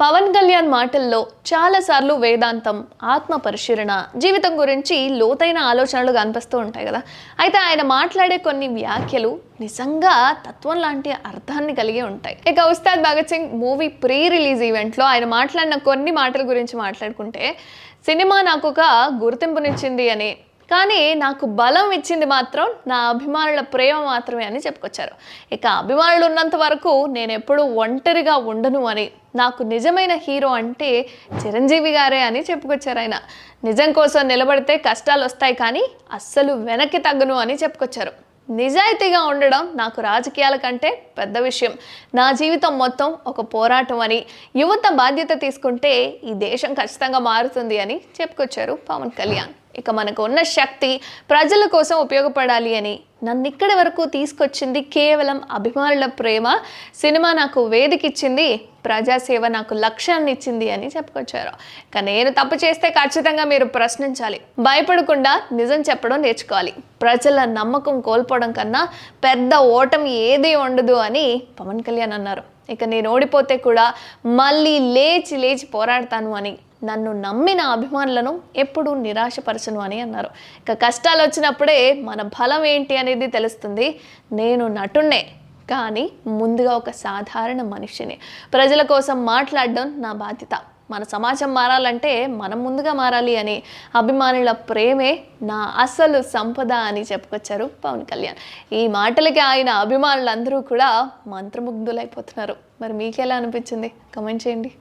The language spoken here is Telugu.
పవన్ కళ్యాణ్ మాటల్లో చాలాసార్లు వేదాంతం, ఆత్మ పరిశీలన, జీవితం గురించి లోతైన ఆలోచనలు కనిపిస్తూ ఉంటాయి కదా. అయితే ఆయన మాట్లాడే కొన్ని వ్యాఖ్యలు నిజంగా తత్వం లాంటి అర్థాన్ని కలిగి ఉంటాయి. ఇక Ustaad Bhagat Singh movie pre release ఈవెంట్లో ఆయన మాట్లాడిన కొన్ని మాటల గురించి మాట్లాడుకుంటే, సినిమా నాకు ఒక గుర్తింపునిచ్చింది అని, కానీ నాకు బలం ఇచ్చింది మాత్రం నా అభిమానుల ప్రేమ మాత్రమే అని చెప్పుకొచ్చారు. ఇక అభిమానులు ఉన్నంత వరకు నేను ఎప్పుడూ ఒంటరిగా ఉండను అని, నాకు నిజమైన హీరో అంటే చిరంజీవి గారే అని చెప్పుకొచ్చారు ఆయన. నిజం కోసం నిలబడితే కష్టాలు వస్తాయి, కానీ అస్సలు వెనక్కి తగ్గను అని చెప్పుకొచ్చారు. నిజాయితీగా ఉండడం నాకు రాజకీయాల కంటే పెద్ద విషయం, నా జీవితం మొత్తం ఒక పోరాటం అని, యువత బాధ్యత తీసుకుంటే ఈ దేశం ఖచ్చితంగా మారుతుంది అని చెప్పుకొచ్చారు పవన్ కళ్యాణ్. ఇక మనకు ఉన్న శక్తి ప్రజల కోసం ఉపయోగపడాలి అని, నన్ను ఇక్కడి వరకు తీసుకొచ్చింది కేవలం అభిమానుల ప్రేమ, సినిమా నాకు వేదిక ఇచ్చింది, ప్రజాసేవ నాకు లక్ష్యాన్ని ఇచ్చింది అని చెప్పుకొచ్చారు. ఇక నేను తప్పు చేస్తే ఖచ్చితంగా మీరు ప్రశ్నించాలి, భయపడకుండా నిజం చెప్పడం నేర్చుకోవాలి, ప్రజల నమ్మకం కోల్పోవడం కన్నా పెద్ద ఓటమి ఏదీ ఉండదు అని పవన్ కళ్యాణ్ అన్నారు. ఇక నేను ఓడిపోతే కూడా మళ్ళీ లేచి లేచి పోరాడతాను అని, నన్ను నమ్మిన అభిమానులను ఎప్పుడూ నిరాశపరచను అని అన్నారు. ఇక కష్టాలు వచ్చినప్పుడే మన బలం ఏంటి అనేది తెలుస్తుంది. నేను నటున్నే, కానీ ముందుగా ఒక సాధారణ మనిషిని, ప్రజల కోసం మాట్లాడడం నా బాధ్యత, మన సమాజం మారాలంటే మనం ముందుగా మారాలి అని, అభిమానుల ప్రేమే నా అసలు సంపద అని చెప్పుకొచ్చారు పవన్ కళ్యాణ్. ఈ మాటలకి ఆయన అభిమానులందరూ కూడా మంత్రముగ్ధులైపోతున్నారు. మరి మీకెలా అనిపించింది? కమెంట్ చేయండి.